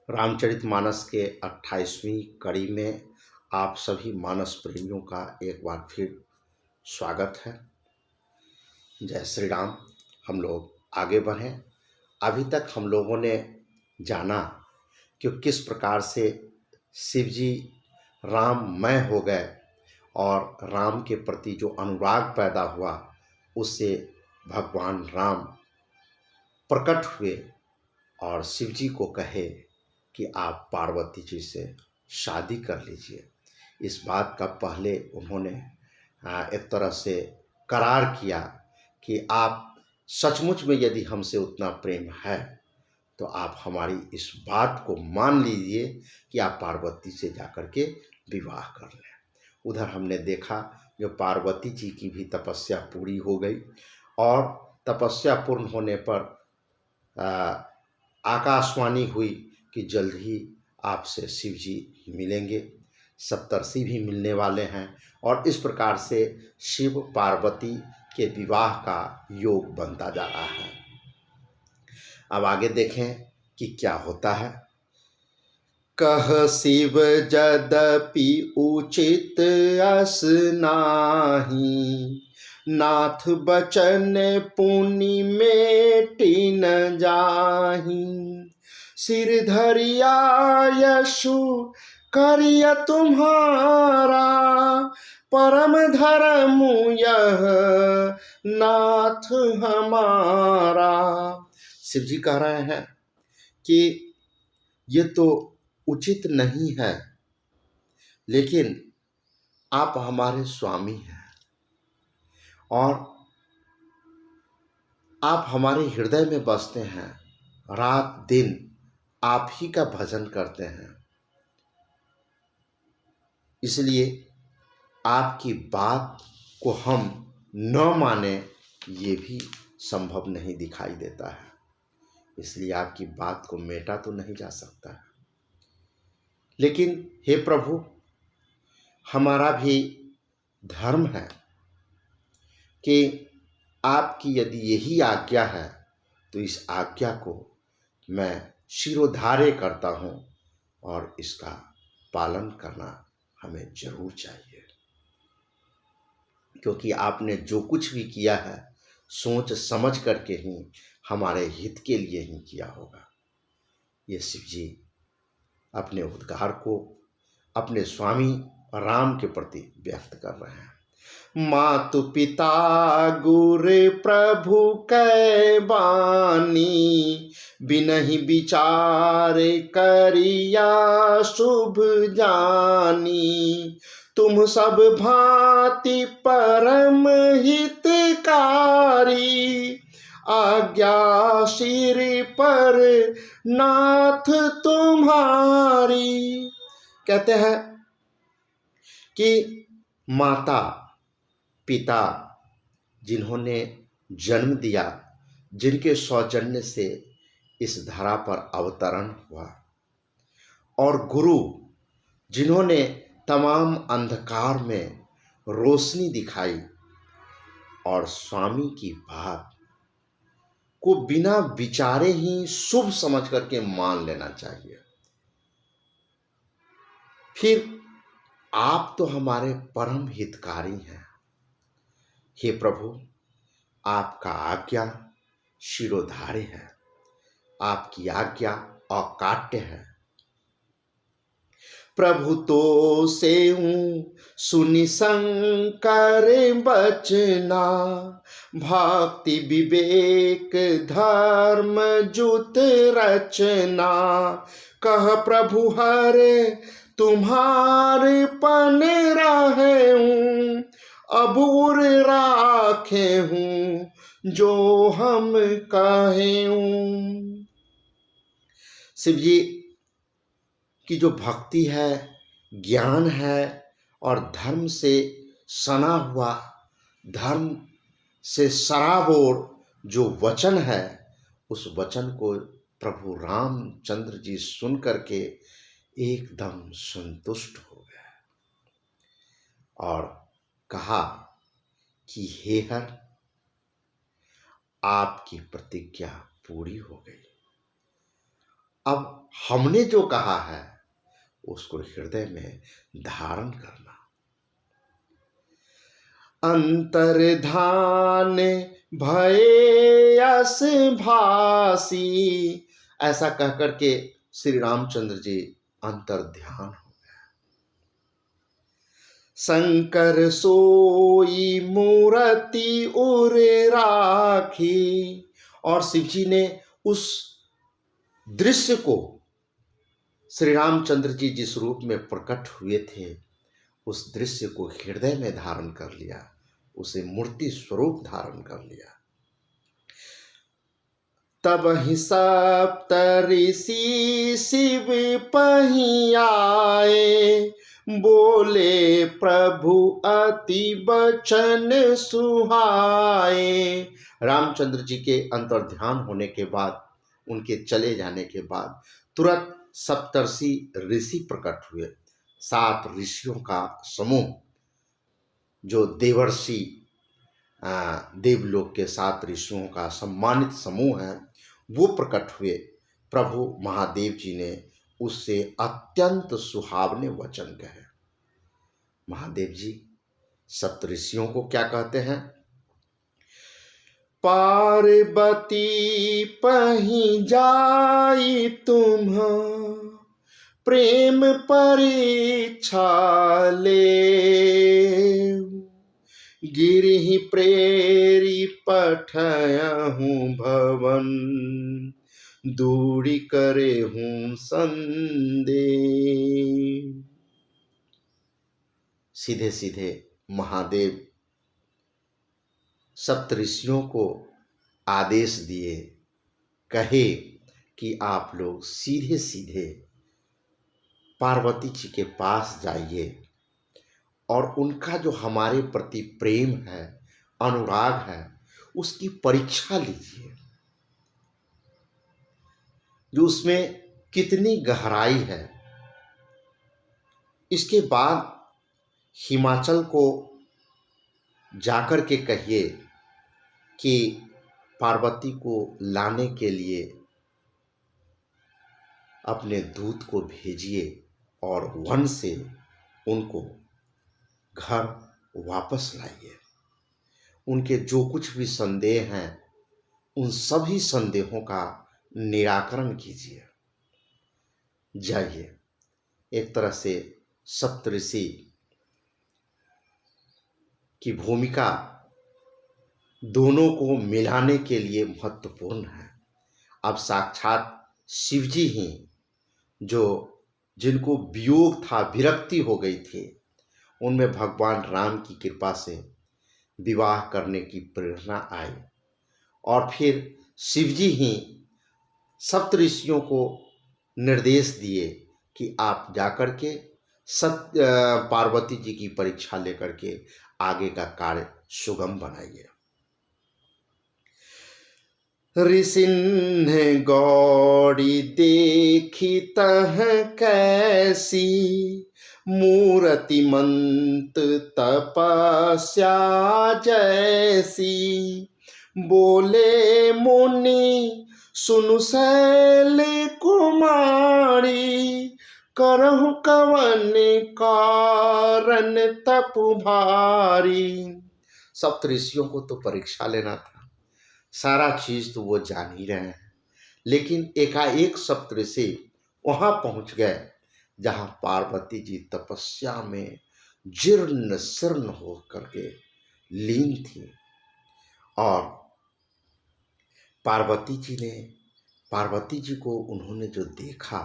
रामचरितमानस के 28वीं कड़ी में आप सभी मानस प्रेमियों का एक बार फिर स्वागत है। जय श्री राम। हम लोग आगे बढ़ें। अभी तक हम लोगों ने जाना कि किस प्रकार से शिव जी राममय हो गए और राम के प्रति जो अनुराग पैदा हुआ उससे भगवान राम प्रकट हुए और शिव जी को कहे कि आप पार्वती जी से शादी कर लीजिए। इस बात का पहले उन्होंने एक तरह से करार किया कि आप सचमुच में यदि हमसे उतना प्रेम है तो आप हमारी इस बात को मान लीजिए कि आप पार्वती से जाकर के विवाह कर लें। उधर हमने देखा जो पार्वती जी की भी तपस्या पूरी हो गई और तपस्या पूर्ण होने पर आकाशवाणी हुई कि जल्द ही आपसे शिव जी मिलेंगे, सप्तर्षि भी मिलने वाले हैं और इस प्रकार से शिव पार्वती के विवाह का योग बनता जा रहा है। अब आगे देखें कि क्या होता है। कह शिव यद्यपि उचित अस नाही, नाथ बचन पुनि मेटि न जाहि। सिर धरिया यशु करिय तुम्हारा, परम धर्म यह नाथ हमारा। शिव जी कह रहे हैं कि ये तो उचित नहीं है, लेकिन आप हमारे स्वामी हैं और आप हमारे हृदय में बसते हैं। रात दिन आप ही का भजन करते हैं, इसलिए आपकी बात को हम न माने ये भी संभव नहीं दिखाई देता है। इसलिए आपकी बात को मेटा तो नहीं जा सकता है। लेकिन हे प्रभु, हमारा भी धर्म है कि आपकी यदि यही आज्ञा है तो इस आज्ञा को मैं शिरोधार्य करता हूँ और इसका पालन करना हमें जरूर चाहिए, क्योंकि आपने जो कुछ भी किया है सोच समझ करके ही हमारे हित के लिए ही किया होगा। ये शिव जी अपने उद्गार को अपने स्वामी राम के प्रति व्यक्त कर रहे हैं। मातु पिता गुर प्रभु कै बानी, बिनहि विचार करिया शुभ जानी। तुम सब भांति परम हितकारी, आज्ञा सिर पर नाथ तुम्हारी। कहते हैं कि माता पिता जिन्होंने जन्म दिया, जिनके सौजन्य से इस धरा पर अवतरण हुआ, और गुरु जिन्होंने तमाम अंधकार में रोशनी दिखाई, और स्वामी की बात को बिना विचारे ही शुभ समझ करके मान लेना चाहिए। फिर आप तो हमारे परम हितकारी हैं। हे प्रभु, आपका आज्ञा शिरोधार्य है, आपकी आज्ञा अकाट्य है। प्रभु तो सेऊं सुनि शंकर बचना, भक्ति विवेक धर्म जुत रचना। कह प्रभु हरे तुम्हारे पन रहूं, अब उर राखे हूँ जो हम कहें। शिव जी की जो भक्ति है, ज्ञान है और धर्म से सना हुआ, धर्म से सराबोर जो वचन है, उस वचन को प्रभु रामचंद्र जी सुन करके एकदम संतुष्ट हो गए और कहा कि हे हर, आपकी प्रतिज्ञा पूरी हो गई। अब हमने जो कहा है उसको हृदय में धारण करना। अंतर्धान भये यस भासी, ऐसा कहकर के श्री रामचंद्र जी अंतर्ध्यान हो गया। शंकर सोई मूर्ति उर राखी, और शिव जी ने उस दृश्य को, श्री रामचंद्र जी जिस रूप में प्रकट हुए थे उस दृश्य को हृदय में धारण कर लिया, उसे मूर्ति स्वरूप धारण कर लिया। तब ही सप्त ऋषि शिव पही आए, बोले प्रभु अति बचन सुहाए। रामचंद्र जी के अंतर्ध्यान होने के बाद, उनके चले जाने के बाद तुरंत सप्तर्षि ऋषि प्रकट हुए। 7 ऋषियों का समूह, जो देवर्षि देवलोक के 7 ऋषियों का सम्मानित समूह है, वो प्रकट हुए। प्रभु महादेव जी ने उससे अत्यंत सुहावने वचन कहे। महादेव जी सप्तऋषियों को क्या कहते हैं? पार्वती पही जाई तुम प्रेम परीक्षा ले, गिरि प्रेरी पठयहूँ भवन, दूरी करे हूँ संदेह। सीधे सीधे महादेव सप्तऋषियों को आदेश दिए, कहे कि आप लोग सीधे सीधे पार्वती जी के पास जाइए और उनका जो हमारे प्रति प्रेम है, अनुराग है, उसकी परीक्षा लीजिए, जो उसमें कितनी गहराई है। इसके बाद हिमाचल को जाकर के कहिए कि पार्वती को लाने के लिए अपने दूत को भेजिए और वन से उनको घर वापस लाइए। उनके जो कुछ भी संदेह हैं उन सभी संदेहों का निराकरण कीजिए। जाइए। एक तरह से सप्तऋषि की भूमिका दोनों को मिलाने के लिए महत्वपूर्ण है। अब साक्षात शिव जी ही, जो जिनको वियोग था, विरक्ति हो गई थी, उनमें भगवान राम की कृपा से विवाह करने की प्रेरणा आई और फिर शिव जी ही सप्तऋषियों को निर्देश दिए कि आप जाकर के पार्वती जी की परीक्षा लेकर के आगे का कार्य सुगम बनाइए। ऋषिन्ह गौड़ी देखी तह कैसी, मूर्तिमंत तपस्या जैसी, बोले मुनि सुनु शैल कुमारी, करहु कवन कारण तप भारी। सप्तऋषियों को तो परीक्षा लेना था, सारा चीज तो वो जान ही रहे हैं, लेकिन एकाएक सप्तऋषि वहां पहुंच गए जहां पार्वती जी तपस्या में जीर्ण शीर्ण हो करके लीन थी। और पार्वती जी को उन्होंने जो देखा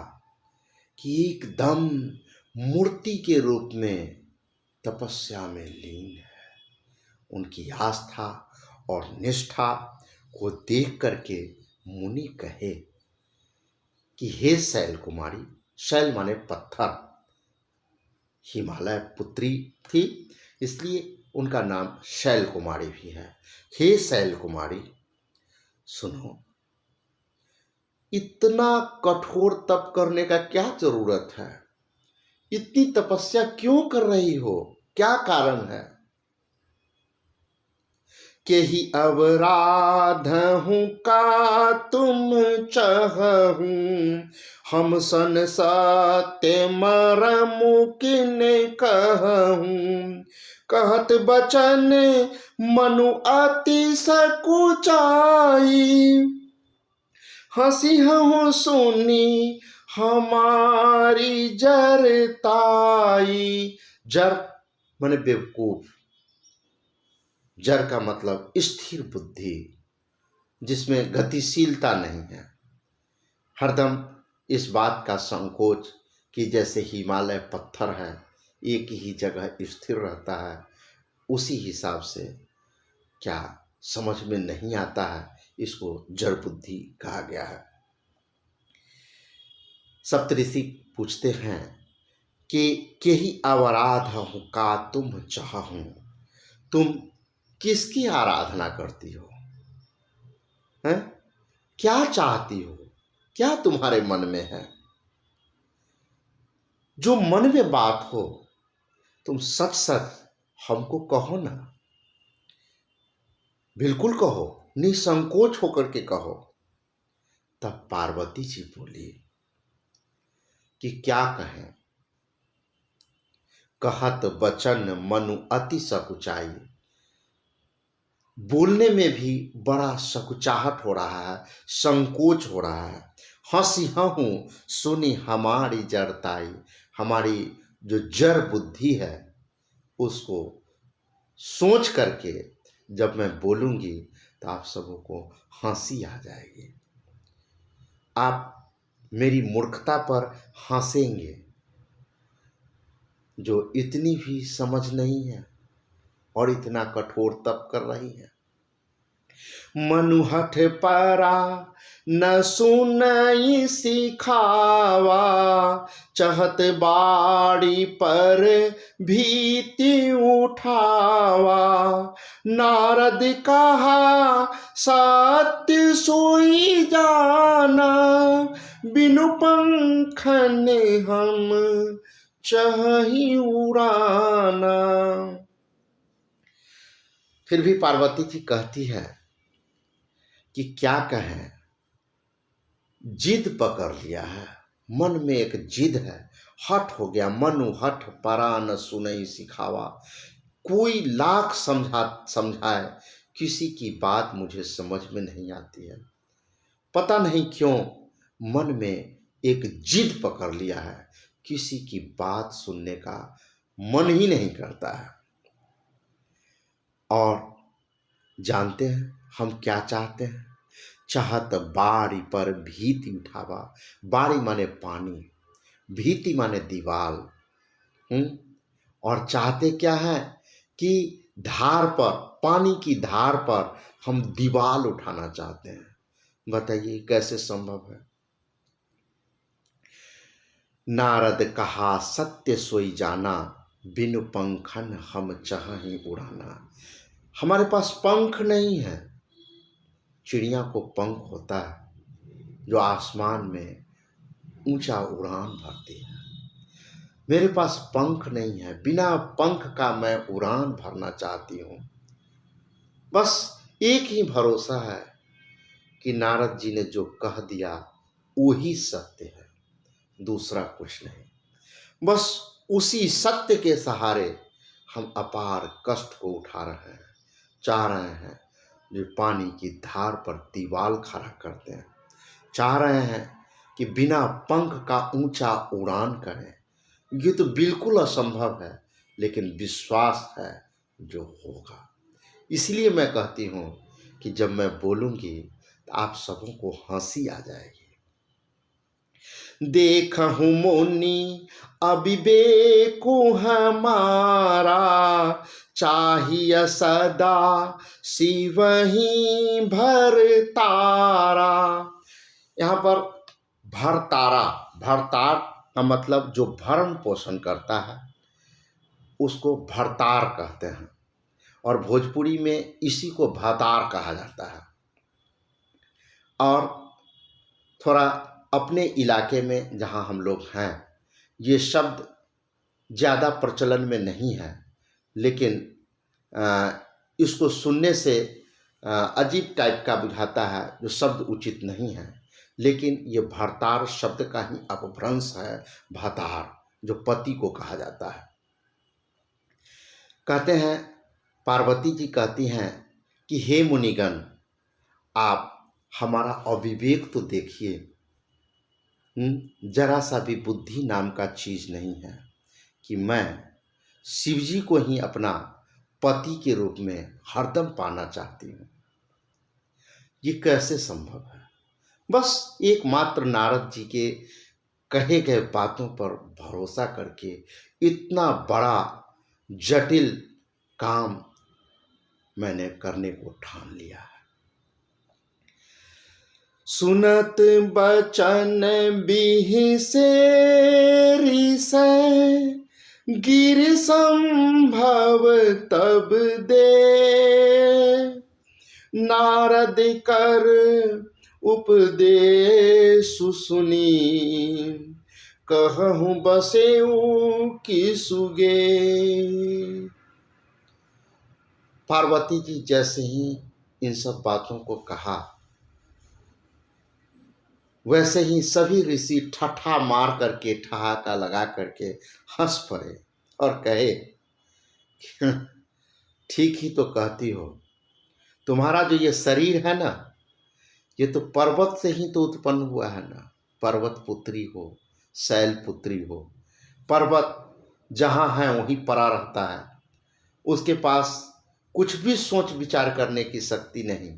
कि एकदम मूर्ति के रूप में तपस्या में लीन है, उनकी आस्था और निष्ठा को देख करके मुनि कहे कि हे शैल कुमारी, शैल माने पत्थर, हिमालय पुत्री थी इसलिए उनका नाम शैल कुमारी भी है। हे शैल कुमारी, सुनो, इतना कठोर तप करने का क्या जरूरत है? इतनी तपस्या क्यों कर रही हो? क्या कारण है? के ही अवराध हूँ का तुम चाहूँ, हम सन सत्य मरमु किन कहूँ, कहत बचन मनु अति सकुचाई, हंसी हूँ सुनी हमारी जरताई। जर माने बेवकूफ, जर का मतलब स्थिर बुद्धि, जिसमें गतिशीलता नहीं है, हरदम इस बात का संकोच कि जैसे हिमालय पत्थर है, एक ही जगह स्थिर रहता है, उसी हिसाब से क्या समझ में नहीं आता है, इसको जड़ बुद्धि कहा गया है। सप्तऋषि पूछते हैं कि केहि अवराध हूँ का तुम चाहूँ, तुम किसकी आराधना करती हो, हैं? क्या चाहती हो, क्या तुम्हारे मन में है? जो मन में बात हो तुम सच सच हमको कहो ना, बिल्कुल कहो, निसंकोच होकर के कहो। तब पार्वती जी बोली कि क्या कहें, कहत बचन मनु अति सकुचाई, बोलने में भी बड़ा सकुचाहट हो रहा है, संकोच हो रहा है। हंसी हूँ सुनी हमारी जड़ताई, हमारी जो जड़ बुद्धि है उसको सोच करके जब मैं बोलूँगी तो आप सबों को हंसी आ जाएगी, आप मेरी मूर्खता पर हंसेंगे, जो इतनी भी समझ नहीं है और इतना कठोर तप कर रही है। मनुहठ परा न सुनई सिखावा, चहत बाड़ी पर भीति उठावा, नारद कहा सत्य सोई जाना, बिनु पंखन हम चही उड़ाना। फिर भी पार्वती जी कहती है कि क्या कहें, जिद पकड़ लिया है, मन में एक जिद है, हठ हो गया। मनु हठ परा न सुनई सिखावा, कोई लाख समझाए किसी की बात मुझे समझ में नहीं आती है। पता नहीं क्यों मन में एक जिद पकड़ लिया है, किसी की बात सुनने का मन ही नहीं करता है। और जानते हैं हम क्या चाहते हैं, चाहत बाड़ी पर भीति उठावा, बाड़ी माने पानी, भीति माने दीवाल, और चाहते क्या है कि धार पर, पानी की धार पर हम दीवाल उठाना चाहते हैं। बताइए कैसे संभव है। नारद कहा सत्य सोई जाना, बिनु पंखन हम चाहि उड़ाना। हमारे पास पंख नहीं है, चिड़िया को पंख होता है जो आसमान में ऊंचा उड़ान भरती है। मेरे पास पंख नहीं है, बिना पंख का मैं उड़ान भरना चाहती हूँ। बस एक ही भरोसा है कि नारद जी ने जो कह दिया वही सत्य है, दूसरा कुछ नहीं। बस उसी सत्य के सहारे हम अपार कष्ट को उठा रहे हैं, चाह रहे हैं जो पानी की धार पर दीवाल खड़ा करते हैं, चाह रहे हैं कि बिना पंख का ऊंचा उड़ान करें। ये तो बिल्कुल असंभव है, लेकिन विश्वास है जो होगा। इसलिए मैं कहती हूँ कि जब मैं बोलूँगी तो आप सबों को हंसी आ जाएगी। देखहु मुनि अविवेकु हमारा, चाहिए सदा शिव ही भर तारा। यहाँ पर भरतारा, भरतार का मतलब जो भरण पोषण करता है उसको भरतार कहते हैं, और भोजपुरी में इसी को भतार कहा जाता है। और थोड़ा अपने इलाके में जहाँ हम लोग हैं ये शब्द ज़्यादा प्रचलन में नहीं है, लेकिन इसको सुनने से अजीब टाइप का बुझाता है, जो शब्द उचित नहीं है, लेकिन ये भरतार शब्द का ही अपभ्रंश है। भतार जो पति को कहा जाता है। कहते हैं, पार्वती जी कहती हैं कि हे मुनिगण, आप हमारा अविवेक तो देखिए, जरा सा भी बुद्धि नाम का चीज नहीं है कि मैं शिव जी को ही अपना पति के रूप में हरदम पाना चाहती हूँ। ये कैसे संभव है? बस एकमात्र नारद जी के कहे गए बातों पर भरोसा करके इतना बड़ा जटिल काम मैंने करने को ठान लिया है। सुनत बचन बिहिसे गिर संभव तब दे, नारद कर उपदेश सुनी, कहूँ बसेऊ की सुगे। पार्वती जी जैसे ही इन सब बातों को कहा, वैसे ही सभी ऋषि ठट्ठा मार करके, ठहाका लगा करके हंस पड़े और कहे, ठीक ही तो कहती हो, तुम्हारा जो ये शरीर है ना, ये तो पर्वत से ही तो उत्पन्न हुआ है ना। पर्वत पुत्री हो, शैल पुत्री हो। पर्वत जहाँ है वहीं पड़ा रहता है, उसके पास कुछ भी सोच विचार करने की शक्ति नहीं।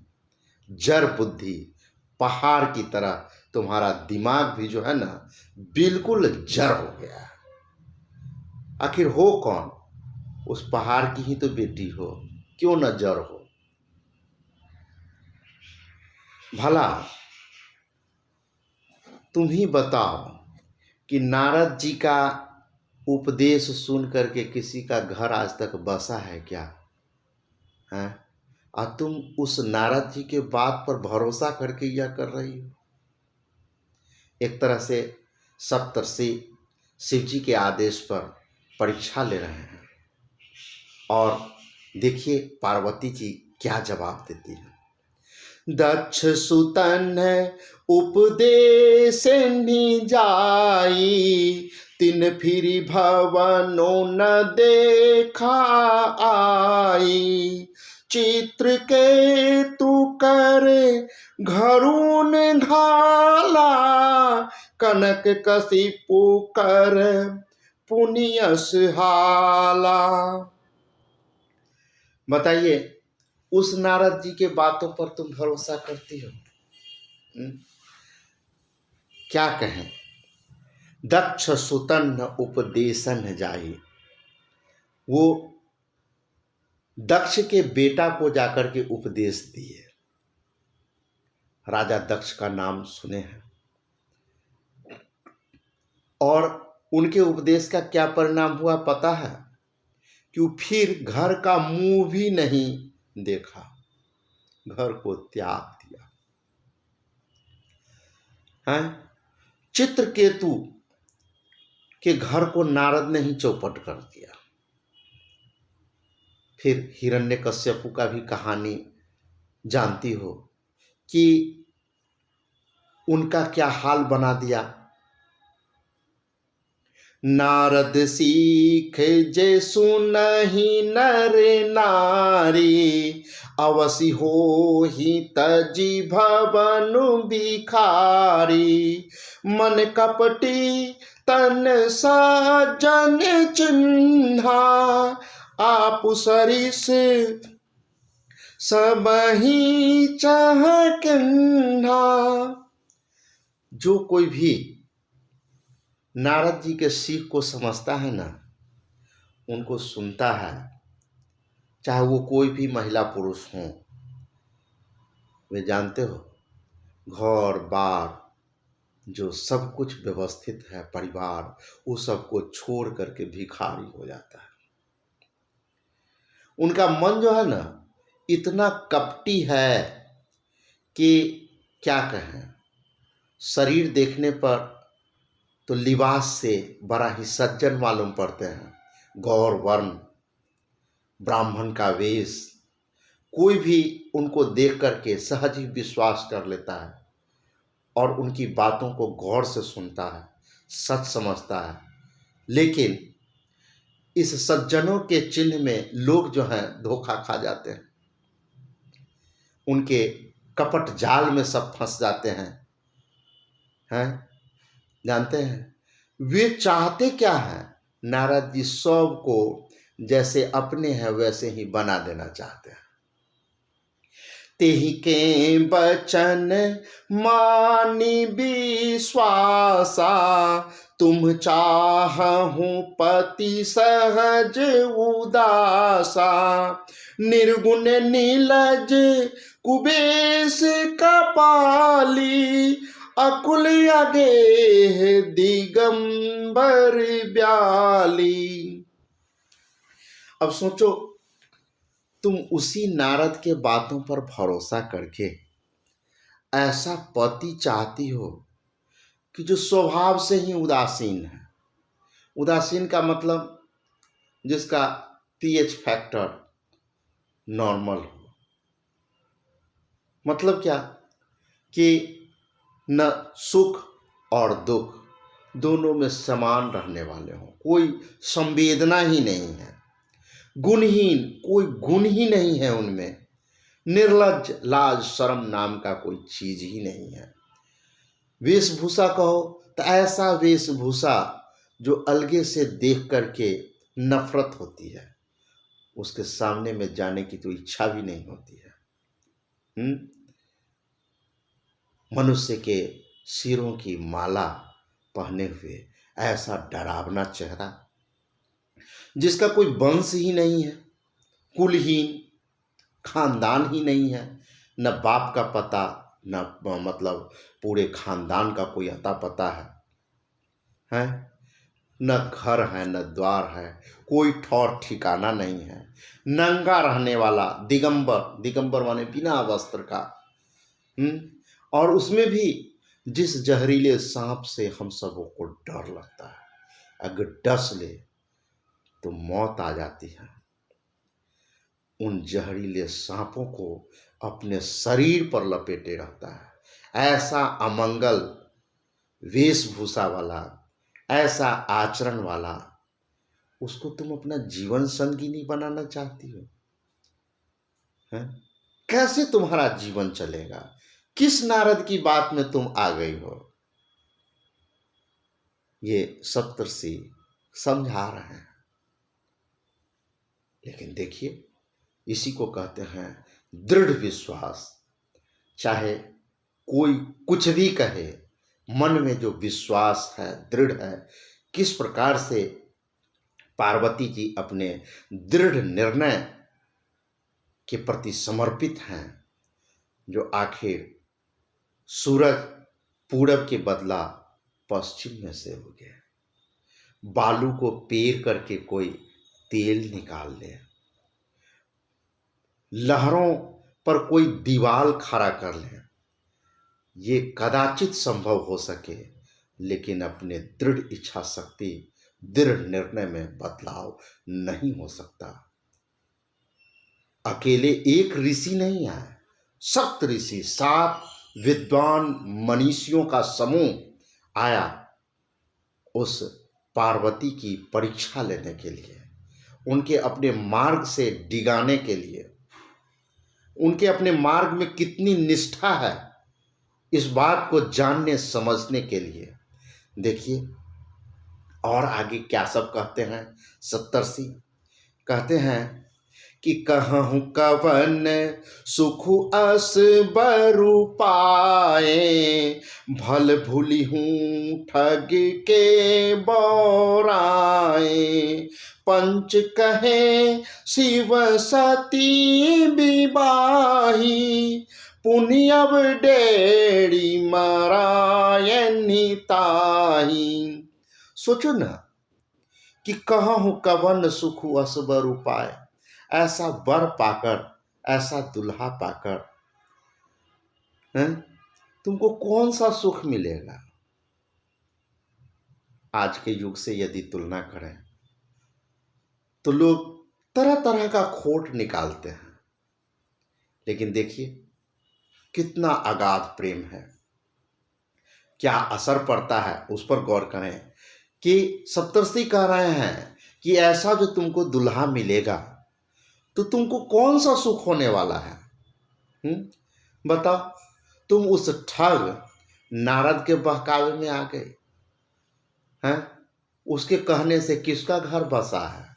जड़ बुद्धि, पहाड़ की तरह तुम्हारा दिमाग भी जो है ना, बिल्कुल जड़ हो गया है। आखिर हो कौन? उस पहाड़ की ही तो बेटी हो, क्यों न जड़ हो? भला तुम ही बताओ कि नारद जी का उपदेश सुन करके किसी का घर आज तक बसा है क्या? हैं? और तुम उस नारद जी के बात पर भरोसा करके यह कर रही हो। एक तरह से सप्तर्षि शिव जी के आदेश पर परीक्षा ले रहे हैं। और देखिए पार्वती जी क्या जवाब देती है। दक्ष सुतन उपदेश जाई, तिन फिरी भवनो न देखा आई, चित्र के तू करे घरून घाला, कनक कसिपु कर पुनियस हाला। बताइए, उस नारद जी के बातों पर तुम भरोसा करती हो? क्या कहें? दक्ष सुतन उपदेशन जाई, वो दक्ष के बेटा को जाकर के उपदेश दिए। राजा दक्ष का नाम सुने हैं, और उनके उपदेश का क्या परिणाम हुआ पता है? कि फिर घर का मुंह भी नहीं देखा, घर को त्याग दिया है। चित्रकेतु के घर को नारद ने ही चौपट कर दिया। फिर हिरण्यकश्यपु का भी कहानी जानती हो कि उनका क्या हाल बना दिया। नारद सीख जे सुनहि नर नारी, अवसि हो ही तजी भवनु भिखारी, मन कपटी तन साजन चिन्हा, आप सरिस सबहि चाह किन्हा। जो कोई भी नारद जी के सीख को समझता है ना, उनको सुनता है, चाहे वो कोई भी महिला पुरुष हो। वे जानते हो, घर बार जो सब कुछ व्यवस्थित है, परिवार, वो सबको छोड़ करके भिखारी हो जाता है। उनका मन जो है ना, इतना कपटी है कि क्या कहें। शरीर देखने पर तो लिबास से बड़ा ही सज्जन मालूम पड़ते हैं। गौर वर्ण, ब्राह्मण का वेश, कोई भी उनको देख करके सहज ही विश्वास कर लेता है और उनकी बातों को गौर से सुनता है, सच समझता है। लेकिन इस सज्जनों के चिन्ह में लोग जो हैं धोखा खा जाते हैं, उनके कपट जाल में सब फंस जाते हैं। जानते हैं वे चाहते क्या हैं? नारद जी सबको जैसे अपने हैं वैसे ही बना देना चाहते हैं। तेहि के बचन मानी विश्वासा, तुम चाहूं पति सहज उदासा। निर्गुण नीलज कुबेश कपाली, अकुल अगेह दिगंबर ब्याली। अब सोचो, तुम उसी नारद के बातों पर भरोसा करके ऐसा पति चाहती हो कि जो स्वभाव से ही उदासीन है। उदासीन का मतलब जिसका पीएच फैक्टर नॉर्मल हो। मतलब क्या कि न सुख और दुख दोनों में समान रहने वाले हों, कोई संवेदना ही नहीं है, गुणहीन, कोई गुण ही नहीं है उनमें, निर्लज्ज, लाज शर्म नाम का कोई चीज ही नहीं है। वेशभूषा कहो तो ऐसा वेशभूषा जो अलगे से देख करके नफरत होती है, उसके सामने में जाने की तो इच्छा भी नहीं होती है। मनुष्य के सिरों की माला पहने हुए ऐसा डरावना चेहरा, जिसका कोई वंश ही नहीं है, कुलहीन, खानदान ही नहीं है, न बाप का पता, न मतलब पूरे खानदान का कोई अता पता है, न घर है, न द्वार है, कोई ठौर ठिकाना नहीं है, नंगा रहने वाला दिगंबर, दिगंबर माने बिना वस्त्र का। और उसमें भी जिस जहरीले सांप से हम सबों को डर लगता है, अगर डस ले तो मौत आ जाती है, उन जहरीले सांपों को अपने शरीर पर लपेटे रहता है। ऐसा अमंगल वेशभूषा वाला, ऐसा आचरण वाला, उसको तुम अपना जीवन संगी नहीं बनाना चाहती हो? कैसे तुम्हारा जीवन चलेगा? किस नारद की बात में तुम आ गई हो? ये सप्तर्षि समझा रहे हैं। लेकिन देखिए, इसी को कहते हैं दृढ़ विश्वास। चाहे कोई कुछ भी कहे, मन में जो विश्वास है, दृढ़ है। किस प्रकार से पार्वती जी अपने दृढ़ निर्णय के प्रति समर्पित हैं, जो आखिर सूरज पूरब के बदला पश्चिम में से हो गया, बालू को पेर करके कोई तेल निकाल ले, लहरों पर कोई दीवार खड़ा कर ले, ये कदाचित संभव हो सके, लेकिन अपने दृढ़ इच्छा शक्ति, दृढ़ निर्णय में बदलाव नहीं हो सकता। अकेले एक ऋषि नहीं आए, सप्त ऋषि, 7 विद्वान मनीषियों का समूह आया उस पार्वती की परीक्षा लेने के लिए, उनके अपने मार्ग से डिगाने के लिए, उनके अपने मार्ग में कितनी निष्ठा है इस बात को जानने समझने के लिए। देखिए और आगे क्या सब कहते हैं सप्तर्षि। कहते हैं कि कहूँ कवन सुख अस बरु पाए, भल भूली हूँ ठग के बौराए। पंच कहे शिव सती विवाही, पुण्य अब डेड़ी मरायनी ताही। सोचो ना कि कहूँ कवन सुख अस बरु पाए, ऐसा वर पाकर, ऐसा दुल्हा पाकर तुमको कौन सा सुख मिलेगा? आज के युग से यदि तुलना करें तो लोग तरह तरह का खोट निकालते हैं। लेकिन देखिए कितना अगाध प्रेम है, क्या असर पड़ता है उस पर गौर करें कि सप्तर्षि कह रहे हैं कि ऐसा जो तुमको दुल्हा मिलेगा तो तुमको कौन सा सुख होने वाला है। बताओ, तुम उस ठग नारद के बहकावे में आ गए हैं। उसके कहने से किसका घर बसा है,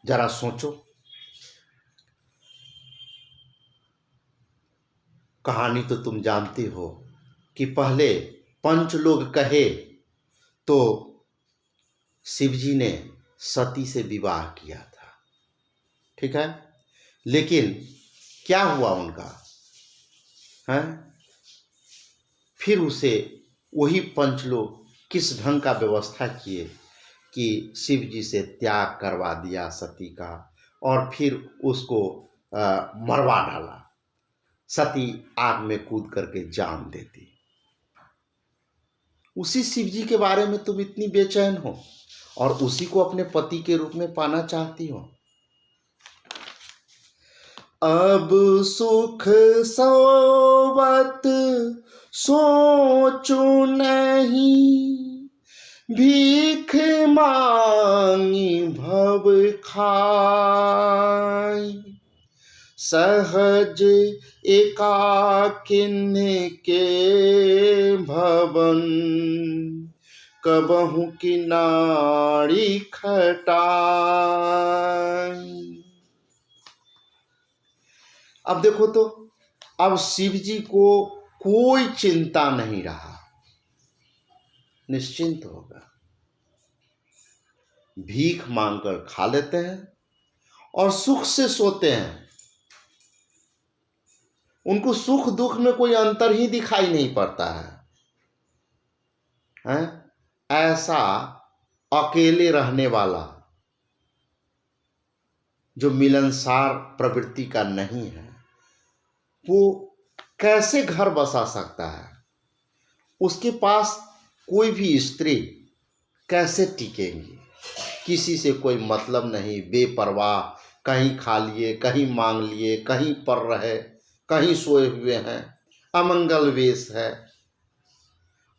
जरा सोचो। कहानी तो तुम जानती हो कि पहले पंच लोग कहे तो शिव जी ने सती से विवाह किया था, ठीक है। लेकिन क्या हुआ उनका है, फिर उसे वही पंच लोग किस ढंग का व्यवस्था किए कि शिव जी से त्याग करवा दिया सती का, और फिर उसको मरवा डाला। सती आग में कूद करके जान देती। उसी शिव जी के बारे में तुम इतनी बेचैन हो और उसी को अपने पति के रूप में पाना चाहती हो। अब सुख सोवत सोचू नहीं, भीख मांगी भव खाई। सहज एकाकिन्ह के भवन, कबहु की नाड़ी खटाई। अब देखो तो, अब शिव जी को कोई चिंता नहीं रहा, निश्चिंत होगा, भीख मांगकर खा लेते हैं और सुख से सोते हैं। उनको सुख दुख में कोई अंतर ही दिखाई नहीं पड़ता है? ऐसा अकेले रहने वाला जो मिलनसार प्रवृत्ति का नहीं है, वो कैसे घर बसा सकता है? उसके पास कोई भी स्त्री कैसे टिकेंगी? किसी से कोई मतलब नहीं, बेपरवाह, कहीं खा लिए, कहीं मांग लिए, कहीं पर रहे, कहीं सोए हुए हैं, अमंगल वेश है।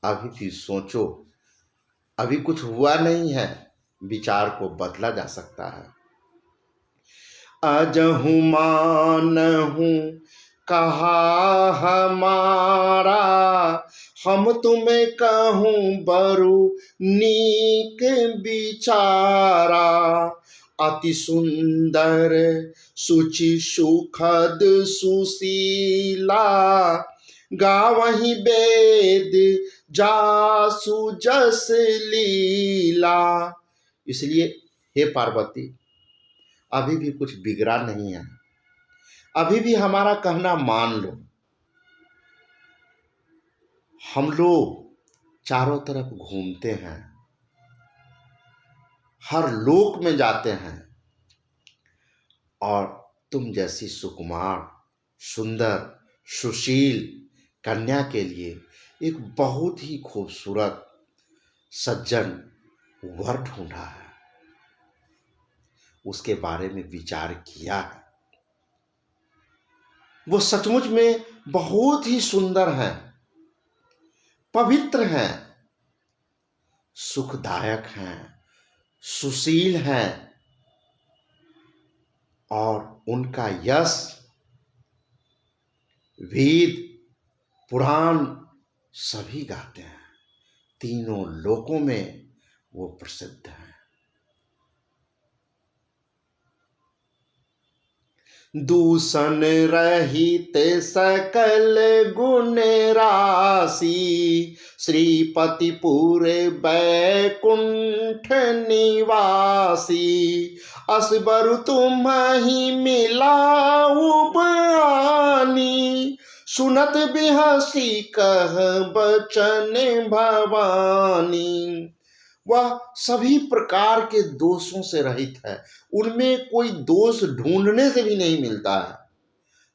अभी भी सोचो, अभी कुछ हुआ नहीं है, विचार को बदला जा सकता है। अजहु मानहु कहा हमारा, हम तुम्हें कहूँ बरु नीक विचारा। अति सुंदर सुचि सुखद सुशीला, गावहि वेद जासु जस लीला। इसलिए हे पार्वती, अभी भी कुछ बिगड़ा नहीं है, अभी भी हमारा कहना मान लो। हम लोग चारों तरफ घूमते हैं, हर लोक में जाते हैं, और तुम जैसी सुकुमार, सुंदर, सुशील कन्या के लिए एक बहुत ही खूबसूरत सज्जन वर ढूंढा है, उसके बारे में विचार किया है। वो सचमुच में बहुत ही सुंदर हैं, पवित्र हैं, सुखदायक हैं, सुशील हैं, और उनका यश वेद पुराण सभी गाते हैं, तीनों लोकों में वो प्रसिद्ध हैं। दूषण रहित सकल गुण राशि, श्रीपति पूरे बैकुंठ निवासी। असबर तुम ही मिलाऊ बानी, सुनत बिहसी कह बचन भवानी। वह सभी प्रकार के दोषों से रहित है, उनमें कोई दोष ढूंढने से भी नहीं मिलता है।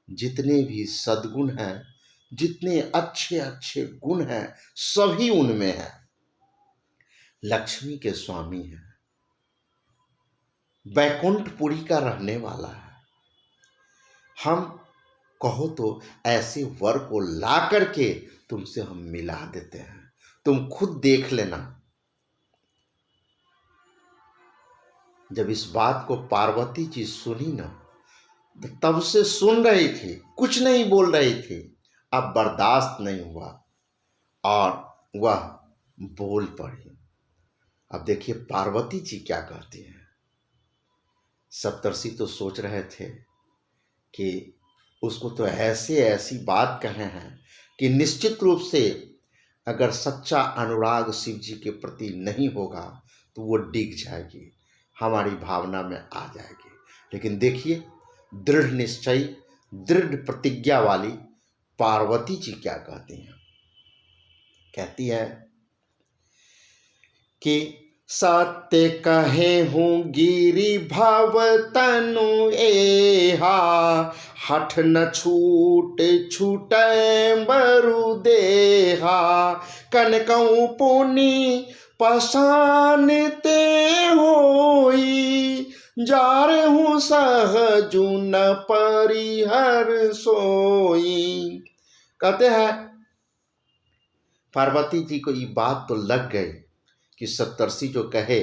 जितने भी सद्गुण हैं, जितने अच्छे अच्छे गुण हैं, सभी उनमें है। लक्ष्मी के स्वामी है, बैकुंठपुरी का रहने वाला है, हम कहो तो ऐसे वर को ला करके तुमसे हम मिला देते हैं, तुम खुद देख लेना। जब इस बात को पार्वती जी सुनी ना, तो तब से सुन रही थी, कुछ नहीं बोल रही थी। अब बर्दाश्त नहीं हुआ और वह बोल पड़ी। अब देखिए पार्वती जी क्या कहती हैं। सप्तर्षि तो सोच रहे थे कि उसको तो ऐसे ऐसी बात कहे हैं कि निश्चित रूप से अगर सच्चा अनुराग शिव जी के प्रति नहीं होगा तो वो डिग जाएगी, हमारी भावना में आ जाएगी। लेकिन देखिए दृढ़ निश्चय, दृढ़ प्रतिज्ञा वाली पार्वती जी क्या कहती हैं। कहती है कि सत्य कहे हूँ गिरि भव तनु एहा, हठ न छूट छूटे बरु देहा, कनकऊ पुनि पसानते होई, जार हूँ सहजु न परिहर सोई। कहते हैं पार्वती जी को ये बात तो लग गई कि सप्तर्षि जो कहे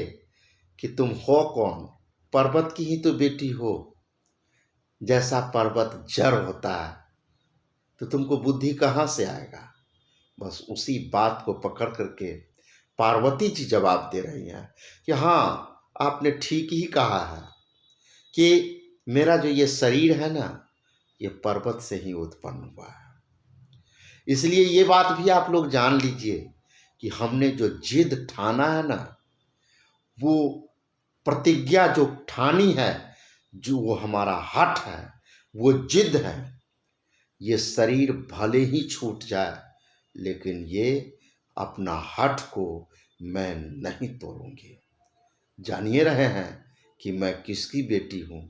कि तुम हो कौन, पर्वत की ही तो बेटी हो। जैसा पर्वत जड़ होता है तो तुमको बुद्धि कहाँ से आएगा। बस उसी बात को पकड़ करके पार्वती जी जवाब दे रही हैं कि हाँ आपने ठीक ही कहा है कि मेरा जो ये शरीर है ना, ये पर्वत से ही उत्पन्न हुआ है। इसलिए ये बात भी आप लोग जान लीजिए कि हमने जो जिद ठाना है ना, वो प्रतिज्ञा जो ठानी है, जो वो हमारा हठ है, वो जिद है, ये शरीर भले ही छूट जाए लेकिन ये अपना हठ को मैं नहीं तोड़ूंगी। जानिए रहे हैं कि मैं किसकी बेटी हूँ,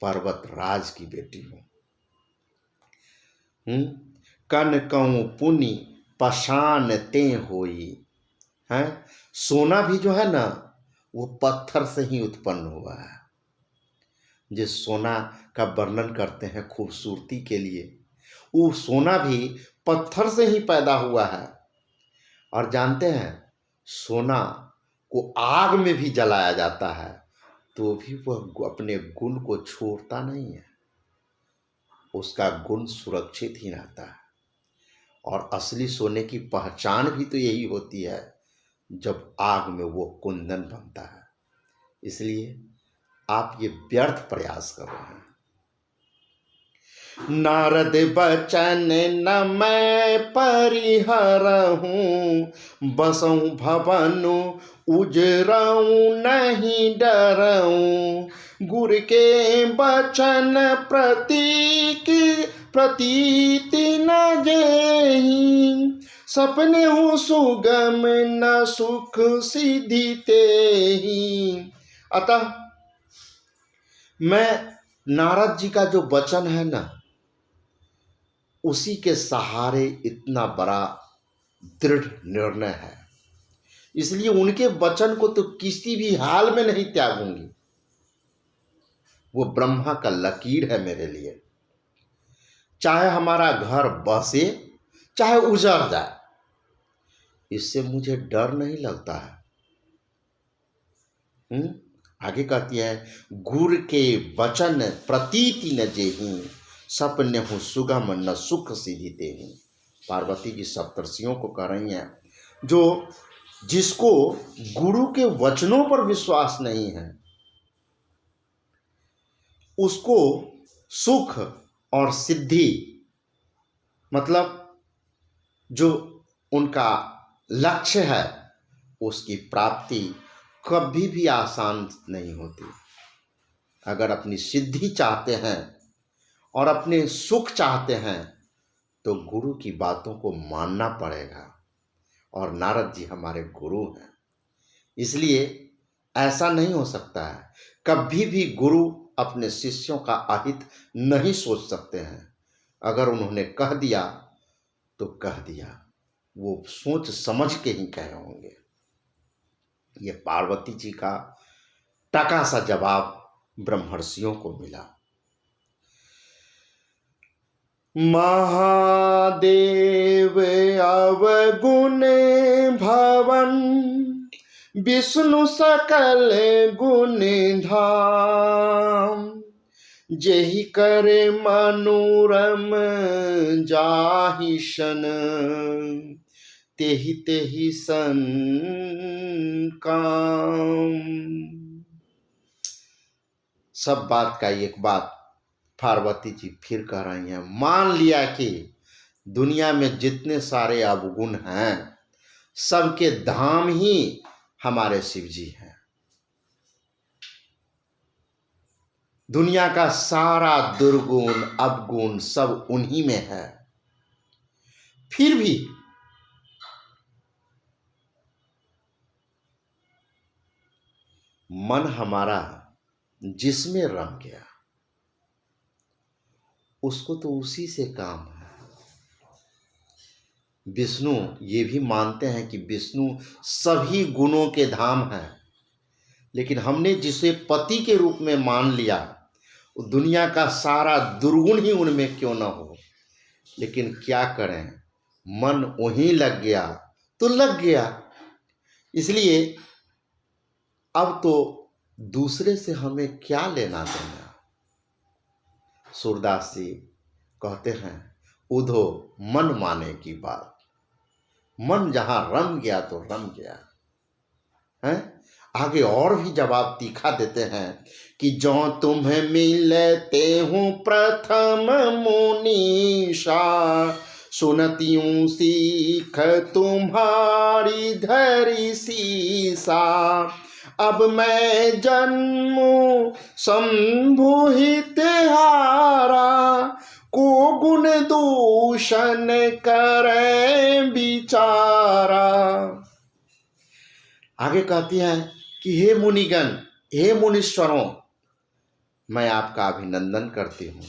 पर्वत राज की बेटी हूँ। कनकऊ पुनि पशान ते होई है। सोना भी जो है ना वो पत्थर से ही उत्पन्न हुआ है। जिस सोना का वर्णन करते हैं खूबसूरती के लिए, वो सोना भी पत्थर से ही पैदा हुआ है। और जानते हैं सोना को आग में भी जलाया जाता है तो भी वह अपने गुण को छोड़ता नहीं है, उसका गुण सुरक्षित ही रहता है। और असली सोने की पहचान भी तो यही होती है जब आग में वो कुंदन बनता है। इसलिए आप ये व्यर्थ प्रयास कर रहे हैं। नारद बचन न मैं परिहरहूँ, बसऊँ भवनु उजरऊँ नहीं डरऊँ, गुर के बचन प्रतीति न जेहि, सपने हूँ सुगम न सुख सिद्धि तेहि। अतः मैं नारद जी का जो वचन है ना, उसी के सहारे इतना बड़ा दृढ़ निर्णय है, इसलिए उनके वचन को तो किसी भी हाल में नहीं त्यागूंगी। वो ब्रह्मा का लकीर है मेरे लिए। चाहे हमारा घर बसे, चाहे उजड़ जाए, इससे मुझे डर नहीं लगता है। आगे कहती है गुर के वचन प्रतीति न जेहि, सपने हूँ सुगम न सुख सिद्धि तेहि। पार्वती जी सप्तर्षियों को कह रही हैं जो जिसको गुरु के वचनों पर विश्वास नहीं है, उसको सुख और सिद्धि, मतलब जो उनका लक्ष्य है, उसकी प्राप्ति कभी भी आसान नहीं होती। अगर अपनी सिद्धि चाहते हैं और अपने सुख चाहते हैं तो गुरु की बातों को मानना पड़ेगा। और नारद जी हमारे गुरु हैं, इसलिए ऐसा नहीं हो सकता है। कभी भी गुरु अपने शिष्यों का अहित नहीं सोच सकते हैं। अगर उन्होंने कह दिया तो कह दिया, वो सोच समझ के ही कहे होंगे। ये पार्वती जी का टका सा जवाब ब्रह्मर्षियों को मिला। महादेव अवगुण भवन, विष्णु सकल गुण धाम। जेहि करे मनोरम जाहि सन, तेहि तेहि सन काम। सब बात का एक बात पार्वती जी फिर कह रही हैं। मान लिया कि दुनिया में जितने सारे अवगुण हैं सबके धाम ही हमारे शिव जी हैं। दुनिया का सारा दुर्गुण अवगुण सब उन्हीं में है। फिर भी मन हमारा जिसमें रम गया उसको तो उसी से काम है। विष्णु ये भी मानते हैं कि विष्णु सभी गुणों के धाम है, लेकिन हमने जिसे पति के रूप में मान लिया दुनिया का सारा दुर्गुण ही उनमें क्यों ना हो, लेकिन क्या करें, मन वहीं लग गया तो लग गया। इसलिए अब तो दूसरे से हमें क्या लेना देना। सूरदास जी कहते हैं उधो मन माने की बात। मन जहां रम गया तो रम गया है। आगे और भी जवाब तीखा देते हैं कि जो तुम्हें मिलते हूँ प्रथम मुनीषा, सुनतियों सीख तुम्हारी धरी सीसा। अब मैं जन्मू संभुहित हारा, को गुण दूषण करें बिचारा। आगे कहती हैं कि हे मुनिगण, हे मुनीश्वरों, मैं आपका अभिनंदन करती हूँ,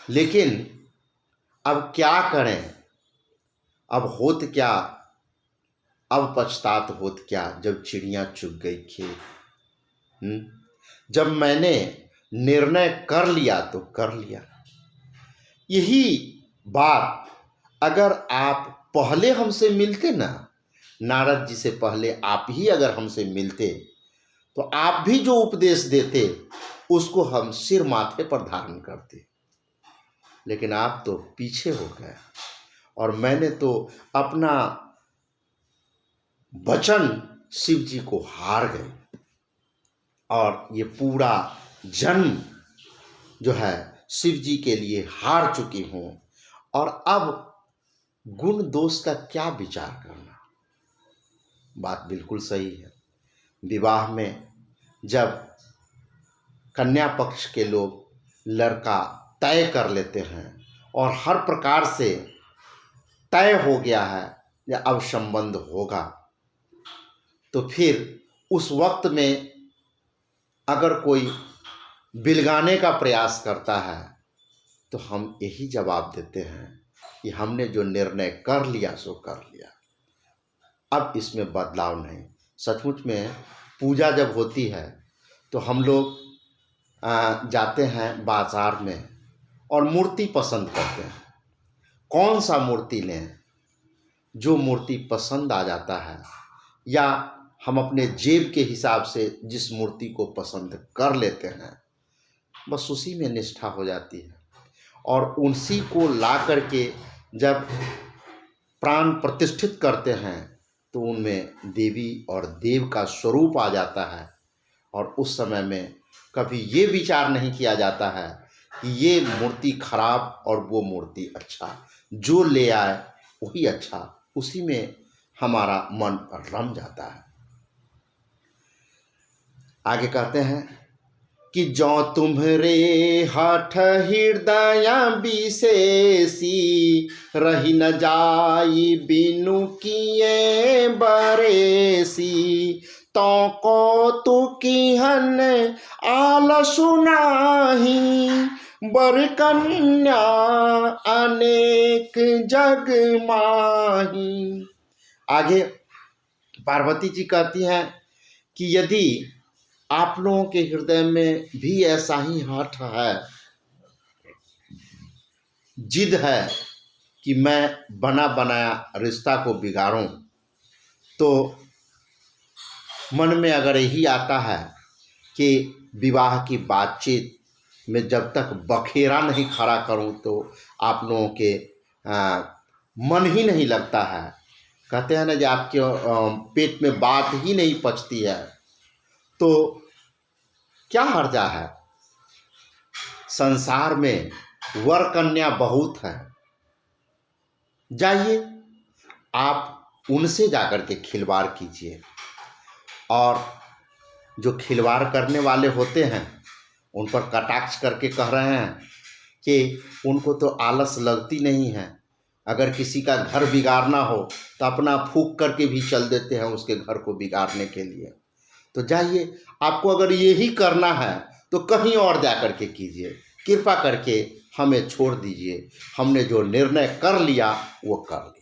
लेकिन अब क्या करें। अब होत क्या, अब पछतात होत क्या, जब चिड़िया चुग गई खेत। जब मैंने निर्णय कर लिया तो कर लिया। यही बात अगर आप पहले हमसे मिलते ना, नारद जी से पहले आप ही अगर हमसे मिलते तो आप भी जो उपदेश देते उसको हम सिर माथे पर धारण करते, लेकिन आप तो पीछे हो गए और मैंने तो अपना वचन शिव जी को हार गए और ये पूरा जन्म जो है शिव जी के लिए हार चुकी हूँ। और अब गुण दोष का क्या विचार करना। बात बिल्कुल सही है। विवाह में जब कन्या पक्ष के लोग लड़का तय कर लेते हैं और हर प्रकार से तय हो गया है या अब संबंध होगा, तो फिर उस वक्त में अगर कोई बिलगाने का प्रयास करता है तो हम यही जवाब देते हैं कि हमने जो निर्णय कर लिया सो कर लिया, अब इसमें बदलाव नहीं। सचमुच में पूजा जब होती है तो हम लोग जाते हैं बाजार में और मूर्ति पसंद करते हैं। कौन सा मूर्ति लें, जो मूर्ति पसंद आ जाता है या हम अपने जेब के हिसाब से जिस मूर्ति को पसंद कर लेते हैं बस उसी में निष्ठा हो जाती है। और उसी को ला करके जब प्राण प्रतिष्ठित करते हैं तो उनमें देवी और देव का स्वरूप आ जाता है। और उस समय में कभी ये विचार नहीं किया जाता है कि ये मूर्ति खराब और वो मूर्ति अच्छा, जो ले आए वही अच्छा, उसी में हमारा मन रम जाता है। आगे कहते हैं कि जो तुम्हरे हठ हृदय विशेषी, रही न जाई बिनु किए बरेसी। तो कौतुकीहन आल सुनाही, बर कन्या अनेक जग माही। आगे पार्वती जी कहती हैं कि यदि आप लोगों के हृदय में भी ऐसा ही हठ है जिद है कि मैं बना बनाया रिश्ता को बिगाड़ूं, तो मन में अगर यही आता है कि विवाह की बातचीत में जब तक बखेरा नहीं खड़ा करूं तो आप लोगों के मन ही नहीं लगता है। कहते हैं ना कि आपके पेट में बात ही नहीं पचती है, तो क्या हर्जा है। संसार में वर कन्या बहुत है, जाइए आप उनसे जाकर के खिलवाड़ कीजिए। और जो खिलवाड़ करने वाले होते हैं उन पर कटाक्ष करके कह रहे हैं कि उनको तो आलस लगती नहीं है, अगर किसी का घर बिगाड़ना हो तो अपना फूंक करके भी चल देते हैं उसके घर को बिगाड़ने के लिए। तो जाइए, आपको अगर यही करना है तो कहीं और जा कर के कीजिए, कृपा करके हमें छोड़ दीजिए। हमने जो निर्णय कर लिया वो कर लिया।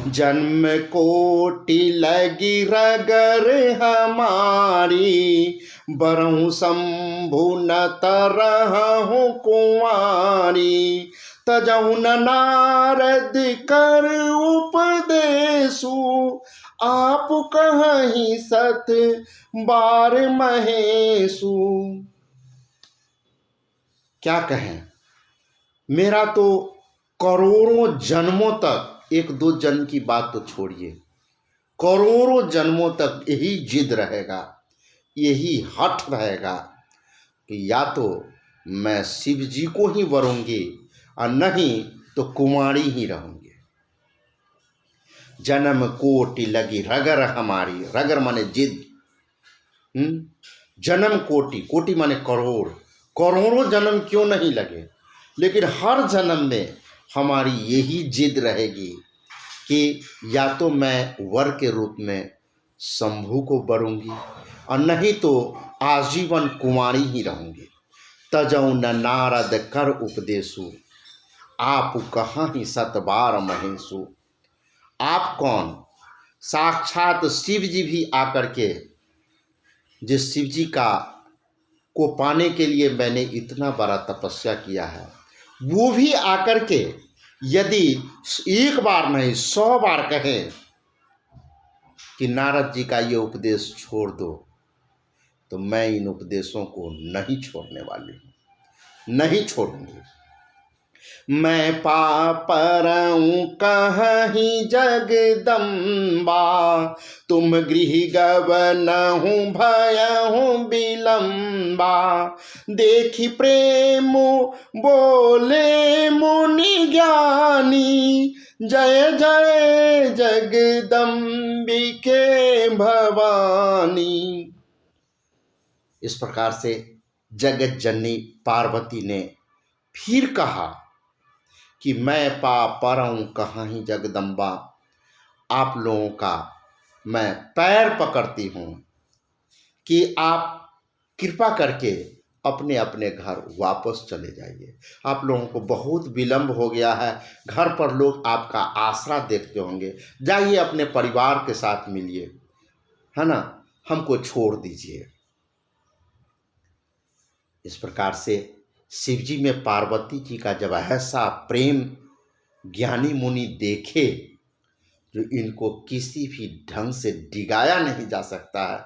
जन्म कोटि लगी रगर हमारी, बरहु शंभु न तरहु कुंवारी। तजहु न नारद कर उपदेशु, आप कहीं सत बार महेशु। क्या कहें, मेरा तो करोड़ों जन्मों तक, एक दो जन्म की बात तो छोड़िए, करोड़ों जन्मों तक यही जिद रहेगा, यही हठ रहेगा कि या तो मैं शिव जी को ही वरूंगी और नहीं तो कुंवारी ही रहूंगी। जन्म कोटि लगी रगर हमारी, रगर माने जिद। जन्म कोटि, कोटि माने करोड़, करोड़ों जन्म क्यों नहीं लगे, लेकिन हर जन्म में हमारी यही जिद रहेगी कि या तो मैं वर के रूप में शंभू को वरूंगी और नहीं तो आजीवन कुंवारी ही रहूंगी। तजौ न नारद कर उपदेशु, आप कहाँ ही सतबार महेशु। आप कौन, साक्षात शिव जी भी आकर के, जिस शिव जी को पाने के लिए मैंने इतना बड़ा तपस्या किया है, वो भी आकर के यदि एक बार नहीं 100 बार कहें कि नारद जी का ये उपदेश छोड़ दो, तो मैं इन उपदेशों को नहीं छोड़ने वाली हूँ, नहीं छोड़ूंगी। मैं पापरऊँ कहीं जगदम्बा, तुम गृह गवनहु भयहु विलम्बा। देखी प्रेम बोले मुनि ज्ञानी, जय जय जगदम्बिके भवानी। इस प्रकार से जगत जननी पार्वती ने फिर कहा कि मैं पापरऊँ कहीं जगदम्बा, आप लोगों का मैं पैर पकड़ती हूँ कि आप कृपा करके अपने अपने घर वापस चले जाइए। आप लोगों को बहुत विलम्ब हो गया है, घर पर लोग आपका आसरा देखते होंगे, जाइए अपने परिवार के साथ मिलिए, है ना, हमको छोड़ दीजिए। इस प्रकार से शिव जी में पार्वती जी का जब ऐसा प्रेम ज्ञानी मुनि देखे जो इनको किसी भी ढंग से डिगाया नहीं जा सकता है,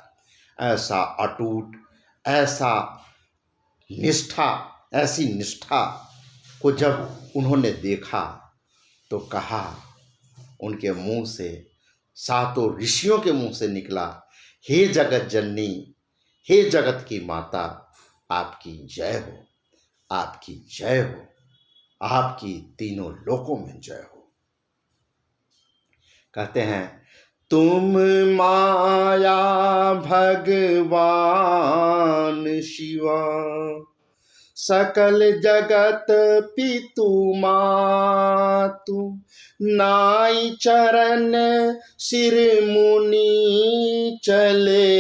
ऐसा अटूट, ऐसा निष्ठा, ऐसी निष्ठा को जब उन्होंने देखा तो कहा, उनके मुंह से, सातों ऋषियों के मुंह से निकला, हे जगत जननी, हे जगत की माता, आपकी जय हो, आपकी जय हो, आपकी तीनों लोकों में जय हो। कहते हैं, तुम माया भगवान शिवा, सकल जगत पितु मातु। नाई चरण सिर मुनि चले,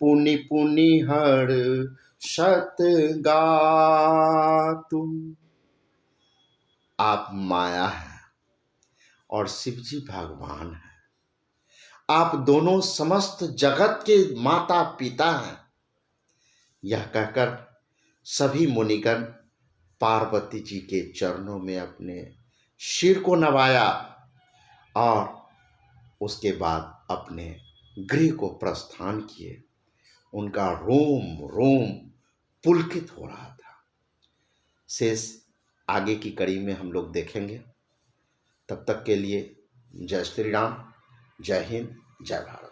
पुनि पुनि हर शत गातु। आप माया है और शिव जी भगवान है, आप दोनों समस्त जगत के माता पिता हैं। यह कहकर सभी मुनिगण पार्वती जी के चरणों में अपने सिर को नवाया और उसके बाद अपने गृह को प्रस्थान किए। उनका रोम रोम पुलकित हो रहा था। शेष आगे की कड़ी में हम लोग देखेंगे। तब तक के लिए जय श्री राम, जय हिंद, जय भारत।